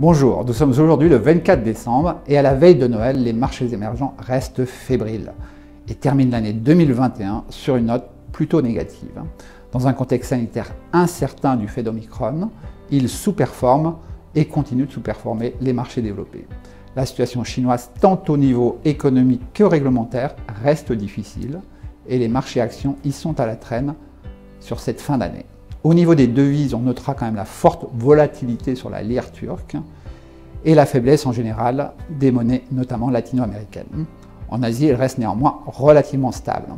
Bonjour, nous sommes aujourd'hui le 24 décembre et à la veille de Noël, les marchés émergents restent fébriles et terminent l'année 2021 sur une note plutôt négative. Dans un contexte sanitaire incertain du fait d'Omicron, ils sous-performent et continuent de sous-performer les marchés développés. La situation chinoise, tant au niveau économique que réglementaire, reste difficile et les marchés actions y sont à la traîne sur cette fin d'année. Au niveau des devises, on notera quand même la forte volatilité sur la lire turque et la faiblesse en général des monnaies, notamment latino-américaines. En Asie, elle reste néanmoins relativement stable.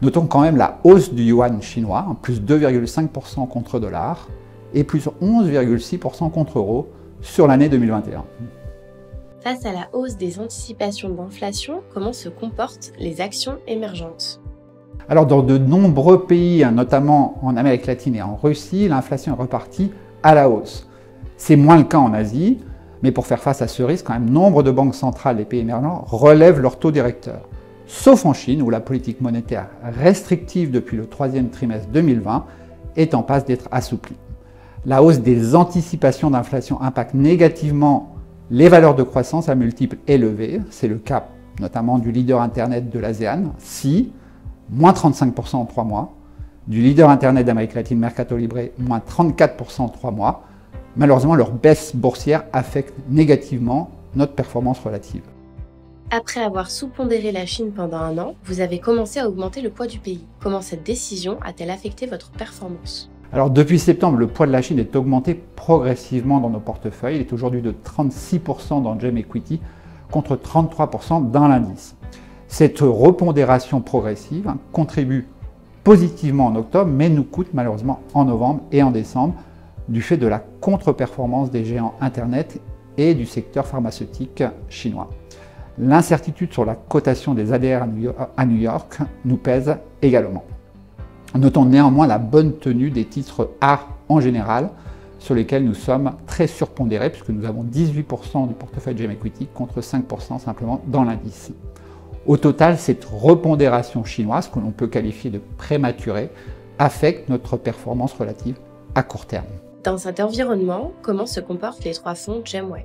Notons quand même la hausse du yuan chinois, plus 2,5% contre dollar et plus 11,6% contre euro sur l'année 2021. Face à la hausse des anticipations d'inflation, comment se comportent les actions émergentes ? Alors dans de nombreux pays, notamment en Amérique latine et en Russie, l'inflation est repartie à la hausse. C'est moins le cas en Asie, mais pour faire face à ce risque, quand même, nombre de banques centrales des pays émergents relèvent leur taux directeur. Sauf en Chine, où la politique monétaire restrictive depuis le troisième trimestre 2020 est en passe d'être assouplie. La hausse des anticipations d'inflation impacte négativement les valeurs de croissance à multiples élevés. C'est le cas notamment du leader Internet de l'ASEAN, SI, moins 35% en 3 mois, du leader Internet d'Amérique latine, Mercado Libre, moins 34% en 3 mois. Malheureusement, leur baisse boursière affecte négativement notre performance relative. Après avoir sous-pondéré la Chine pendant un an, vous avez commencé à augmenter le poids du pays. Comment cette décision a-t-elle affecté votre performance ? Alors depuis septembre, le poids de la Chine est augmenté progressivement dans nos portefeuilles. Il est aujourd'hui de 36% dans GEM Equity contre 33% dans l'indice. Cette repondération progressive contribue positivement en octobre, mais nous coûte malheureusement en novembre et en décembre du fait de la contre-performance des géants Internet et du secteur pharmaceutique chinois. L'incertitude sur la cotation des ADR à New York nous pèse également. Notons néanmoins la bonne tenue des titres A en général, sur lesquels nous sommes très surpondérés, puisque nous avons 18% du portefeuille GEM Equity contre 5% simplement dans l'indice. Au total, cette repondération chinoise, que l'on peut qualifier de prématurée, affecte notre performance relative à court terme. Dans cet environnement, comment se comportent les 3 fonds GEMway ?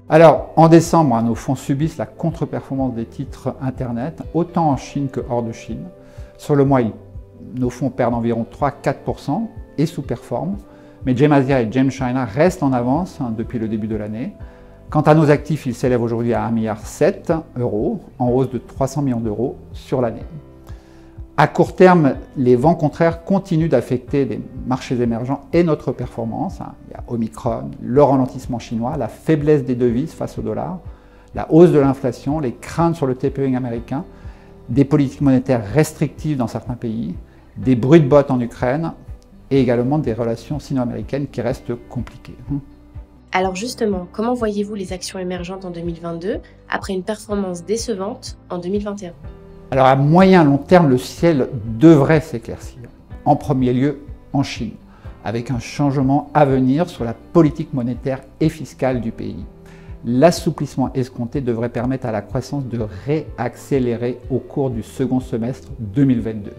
Alors, en décembre, nos fonds subissent la contre-performance des titres Internet, autant en Chine que hors de Chine. Sur le mois, nos fonds perdent environ 3-4% et sous-performent, mais GEM Asia et GEM China restent en avance depuis le début de l'année. Quant à nos actifs, ils s'élèvent aujourd'hui à 1,7 milliard €, en hausse de 300 millions d'euros sur l'année. À court terme, les vents contraires continuent d'affecter les marchés émergents et notre performance. Il y a Omicron, le ralentissement chinois, la faiblesse des devises face au dollar, la hausse de l'inflation, les craintes sur le tapering américain, des politiques monétaires restrictives dans certains pays, des bruits de bottes en Ukraine et également des relations sino-américaines qui restent compliquées. Alors justement, comment voyez-vous les actions émergentes en 2022 après une performance décevante en 2021 ? Alors à moyen long terme, le ciel devrait s'éclaircir. En premier lieu, en Chine, avec un changement à venir sur la politique monétaire et fiscale du pays. L'assouplissement escompté devrait permettre à la croissance de réaccélérer au cours du second semestre 2022.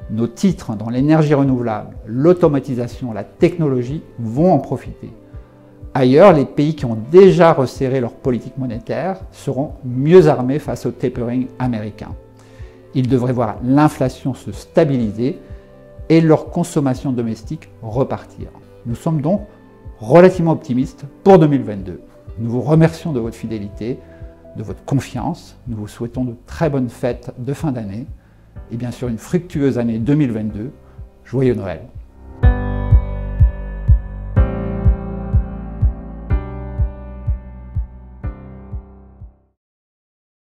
Nos titres dans l'énergie renouvelable, l'automatisation, la technologie vont en profiter. Ailleurs, les pays qui ont déjà resserré leur politique monétaire seront mieux armés face au tapering américain. Ils devraient voir l'inflation se stabiliser et leur consommation domestique repartir. Nous sommes donc relativement optimistes pour 2022. Nous vous remercions de votre fidélité, de votre confiance. Nous vous souhaitons de très bonnes fêtes de fin d'année et bien sûr une fructueuse année 2022. Joyeux Noël!